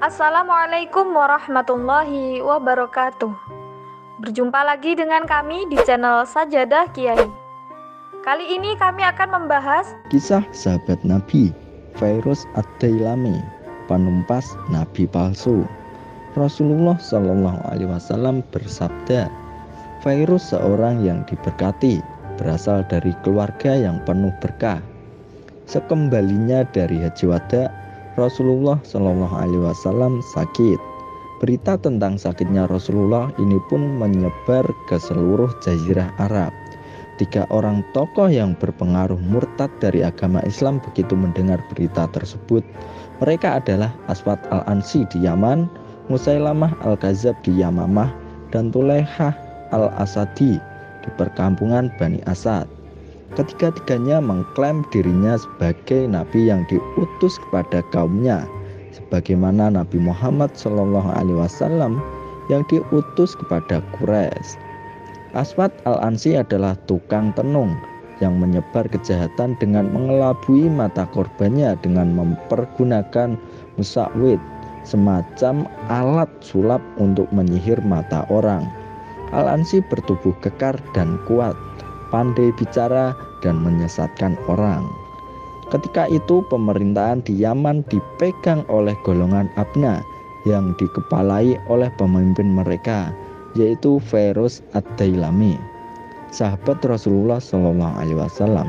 Assalamualaikum warahmatullahi wabarakatuh. Berjumpa lagi dengan kami di channel Sajadah Kiai. Kali ini kami akan membahas kisah sahabat Nabi, Fairuz Ad-Dailami, penumpas Nabi palsu. Rasulullah Shallallahu Alaihi Wasallam bersabda, Fairuz seorang yang diberkati, berasal dari keluarga yang penuh berkah. Sekembalinya dari Haji Wada, Rasulullah Shallallahu Alaihi Wasallam sakit. Berita tentang sakitnya Rasulullah ini pun menyebar ke seluruh Jazirah Arab. 3 orang tokoh yang berpengaruh murtad dari agama Islam begitu mendengar berita tersebut. Mereka adalah Aswad Al-Ansi di Yaman, Musailamah Al-Kadzab di Yamamah, dan Tulaihah Al-Asadi di perkampungan Bani Asad. Ketiga-tiganya mengklaim dirinya sebagai nabi yang diutus kepada kaumnya, sebagaimana Nabi Muhammad SAW yang diutus kepada Quraisy. Aswad Al-Ansi adalah tukang tenung yang menyebar kejahatan dengan mengelabui mata korbannya dengan mempergunakan musawwid, semacam alat sulap untuk menyihir mata orang. Al-Ansi bertubuh kekar dan kuat, pandai bicara dan menyesatkan orang. Ketika itu pemerintahan di Yaman dipegang oleh golongan Abna yang dikepalai oleh pemimpin mereka, yaitu Fairuz Ad-Dailami, sahabat Rasulullah SAW.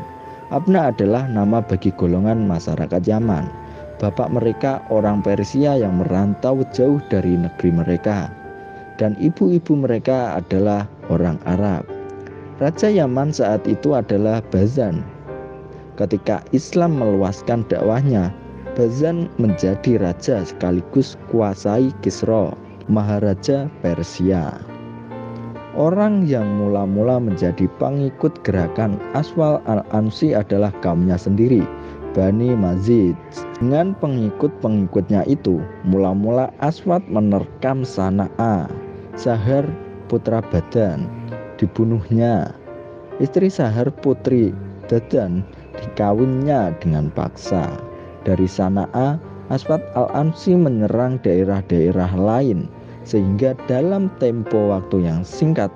Abna adalah nama bagi golongan masyarakat Yaman. Bapak mereka orang Persia yang merantau jauh dari negeri mereka, dan ibu-ibu mereka adalah orang Arab. Raja Yaman saat itu adalah Bazan. Ketika Islam meluaskan dakwahnya, Bazan menjadi raja sekaligus kuasai Kisra, Maharaja Persia. Orang yang mula-mula menjadi pengikut gerakan Aswad Al-Ansi adalah kaumnya sendiri, Bani Mazid. Dengan pengikut-pengikutnya itu, mula-mula Aswad menerkam Sana'a. Sahar putra Badan dibunuhnya. Istri Sahar putri Dadan dikawinnya dengan paksa. Dari Sana'a, Aswad Al-Ansi menyerang daerah-daerah lain, sehingga dalam tempo waktu yang singkat,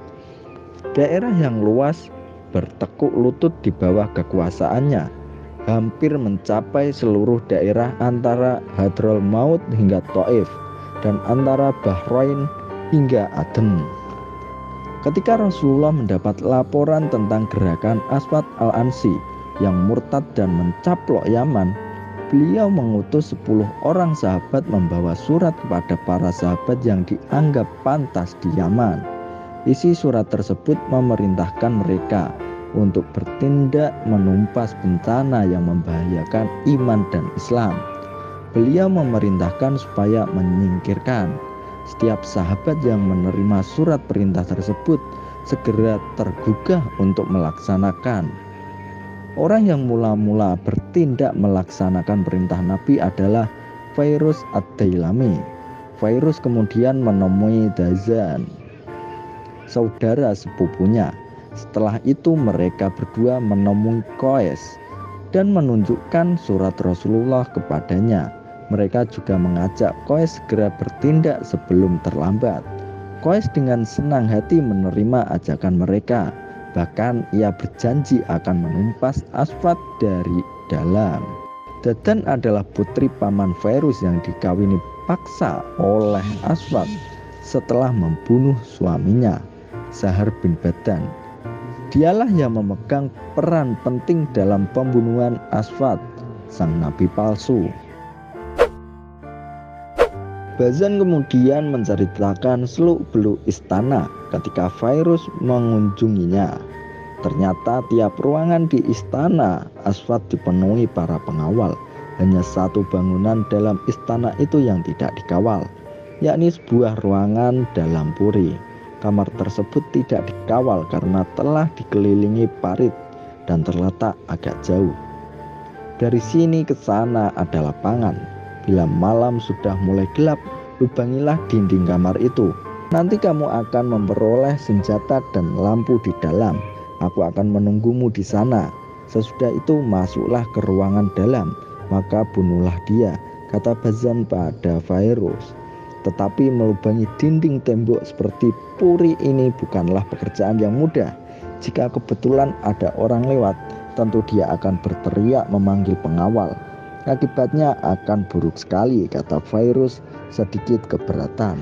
daerah yang luas bertekuk lutut di bawah kekuasaannya, hampir mencapai seluruh daerah antara Hadramaut hingga Thaif, dan antara Bahrain hingga Aden. Ketika Rasulullah mendapat laporan tentang gerakan Aswad Al-Ansi yang murtad dan mencaplok Yaman, beliau mengutus 10 orang sahabat membawa surat kepada para sahabat yang dianggap pantas di Yaman. Isi surat tersebut memerintahkan mereka untuk bertindak menumpas bencana yang membahayakan iman dan Islam. Beliau memerintahkan supaya menyingkirkan. Setiap sahabat yang menerima surat perintah tersebut segera tergugah untuk melaksanakan. Orang yang mula-mula bertindak melaksanakan perintah Nabi adalah Fairuz Ad-Dailami. Fairuz kemudian menemui Dazan, saudara sepupunya. Setelah itu mereka berdua menemui Qais dan menunjukkan surat Rasulullah kepadanya. Mereka juga mengajak Qais segera bertindak sebelum terlambat. Qais dengan senang hati menerima ajakan mereka. Bahkan ia berjanji akan menumpas Aswad dari dalam. Dadan adalah putri paman Fairuz yang dikawini paksa oleh Aswad setelah membunuh suaminya, Sahar bin Badan. Dialah yang memegang peran penting dalam pembunuhan Aswad, sang nabi palsu. Bazan kemudian menceritakan seluk-beluk istana ketika Fairuz mengunjunginya. Ternyata tiap ruangan di istana Aswad dipenuhi para pengawal. Hanya satu bangunan dalam istana itu yang tidak dikawal, yakni sebuah ruangan dalam puri. Kamar tersebut tidak dikawal karena telah dikelilingi parit dan terletak agak jauh. Dari sini ke sana ada lapangan. Bila malam sudah mulai gelap, lubangilah dinding kamar itu. Nanti kamu akan memperoleh senjata dan lampu di dalam. Aku akan menunggumu di sana. Sesudah itu masuklah ke ruangan dalam, maka bunuhlah dia. kata Bazan pada Fairuz. Tetapi melubangi dinding tembok seperti puri ini bukanlah pekerjaan yang mudah. Jika kebetulan ada orang lewat, tentu dia akan berteriak memanggil pengawal. Akibatnya akan buruk sekali, kata Fairuz sedikit keberatan.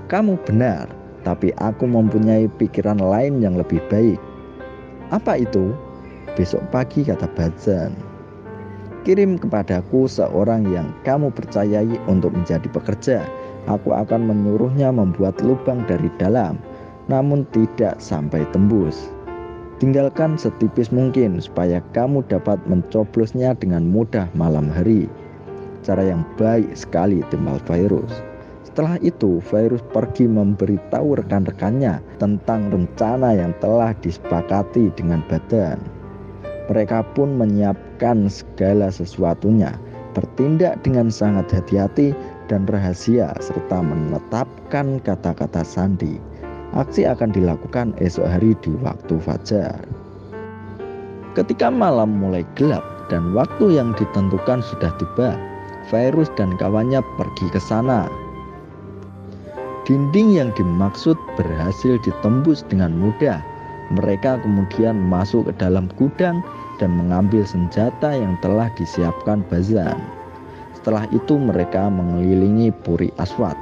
Kamu benar, tapi aku mempunyai pikiran lain yang lebih baik. Apa itu? Besok pagi, kata Bazan. Kirim kepadaku seorang yang kamu percayai untuk menjadi pekerja. Aku akan menyuruhnya membuat lubang dari dalam, namun tidak sampai tembus. Tinggalkan setipis mungkin supaya kamu dapat mencoblosnya dengan mudah malam hari. Cara yang baik sekali, timbal Fairuz. Setelah itu, Fairuz pergi memberitahu rekan-rekannya tentang rencana yang telah disepakati dengan Badan. Mereka pun menyiapkan segala sesuatunya, bertindak dengan sangat hati-hati dan rahasia, serta menetapkan kata-kata sandi. Aksi akan dilakukan esok hari di waktu fajar. Ketika malam mulai gelap dan waktu yang ditentukan sudah tiba, Fairuz dan kawannya pergi ke sana. Dinding yang dimaksud berhasil ditembus dengan mudah. Mereka kemudian masuk ke dalam gudang dan mengambil senjata yang telah disiapkan Bazan. Setelah itu mereka mengelilingi Puri Aswad.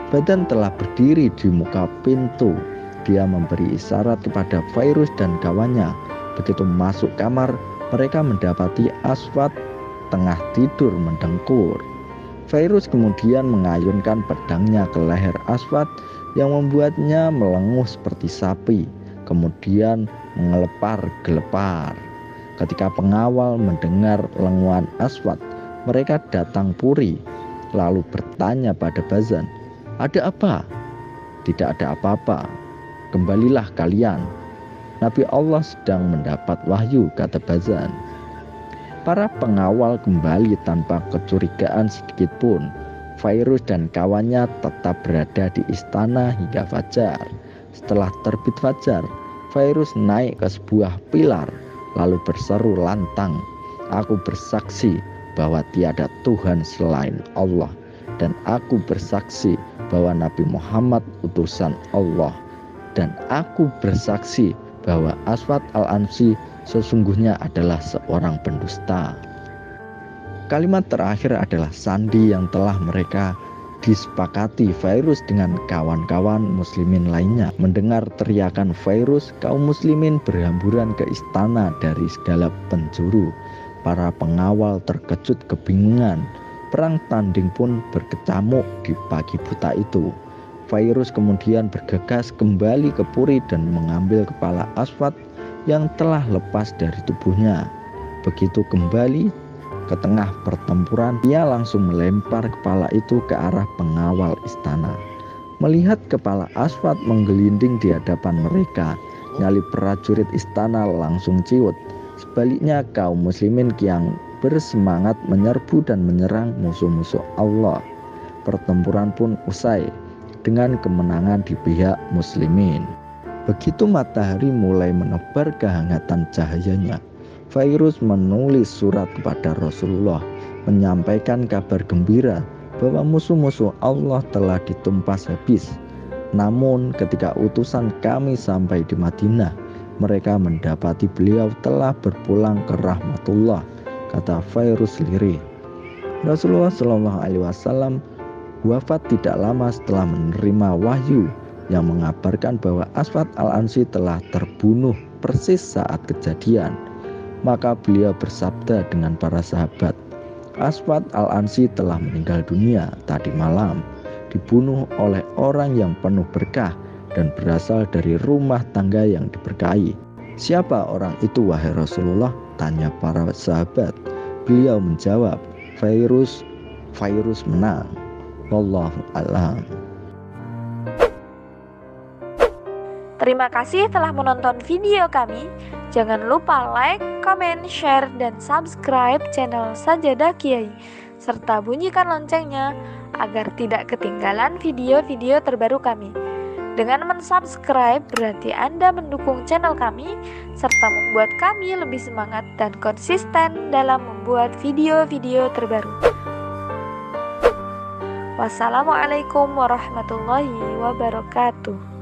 Badan telah berdiri di muka pintu. Dia memberi isyarat kepada Fairuz dan kawannya. Begitu masuk kamar, mereka mendapati Aswad tengah tidur mendengkur. Fairuz kemudian mengayunkan pedangnya ke leher Aswad yang membuatnya melenguh seperti sapi, kemudian mengelepar-gelepar. Ketika pengawal mendengar lenguan Aswad, mereka datang Puri, lalu bertanya pada Bazan, "Ada apa?" "Tidak ada apa-apa, kembalilah kalian. Nabi Allah sedang mendapat wahyu," kata Bazan. Para pengawal kembali tanpa kecurigaan sedikit pun. Fairuz dan kawannya tetap berada di istana hingga fajar. Setelah terbit fajar, Fairuz naik ke sebuah pilar lalu berseru lantang, "Aku bersaksi bahwa tiada Tuhan selain Allah, dan aku bersaksi bahwa Nabi Muhammad utusan Allah, dan aku bersaksi bahwa Aswad al-Ansi sesungguhnya adalah seorang pendusta." Kalimat terakhir adalah sandi yang telah mereka disepakati Fairuz dengan kawan-kawan muslimin lainnya. Mendengar teriakan Fairuz, kaum muslimin berhamburan ke istana dari segala penjuru. Para pengawal terkejut kebingungan. Perang tanding pun berkecamuk di pagi buta itu. Fairuz kemudian bergegas kembali ke Puri dan mengambil kepala Aswad yang telah lepas dari tubuhnya. Begitu kembali ke tengah pertempuran, ia langsung melempar kepala itu ke arah pengawal istana. Melihat kepala Aswad menggelinding di hadapan mereka, nyali prajurit istana langsung ciut. Sebaliknya kaum muslimin yang bersemangat menyerbu dan menyerang musuh-musuh Allah. Pertempuran pun usai dengan kemenangan di pihak muslimin. Begitu matahari mulai menebar kehangatan cahayanya, Fairuz menulis surat kepada Rasulullah, menyampaikan kabar gembira bahwa musuh-musuh Allah telah ditumpas habis. Namun ketika utusan kami sampai di Madinah, mereka mendapati beliau telah berpulang ke rahmatullah, kata Fairuz lirih. Rasulullah SAW wafat tidak lama setelah menerima wahyu yang mengabarkan bahwa Aswad al-Ansi telah terbunuh persis saat kejadian. Maka beliau bersabda dengan para sahabat, "Aswad al-Ansi telah meninggal dunia tadi malam, dibunuh oleh orang yang penuh berkah dan berasal dari rumah tangga yang diberkahi." "Siapa orang itu wahai Rasulullah?" tanya para sahabat. Beliau menjawab, Fairuz menang. Wallahu a'lam. Terima kasih telah menonton video kami. Jangan lupa like, comment, share, dan subscribe channel Sajadah Kiai, serta bunyikan loncengnya agar tidak ketinggalan video-video terbaru kami. Dengan mensubscribe berarti Anda mendukung channel kami, serta membuat kami lebih semangat dan konsisten dalam membuat video-video terbaru. Wassalamualaikum warahmatullahi wabarakatuh.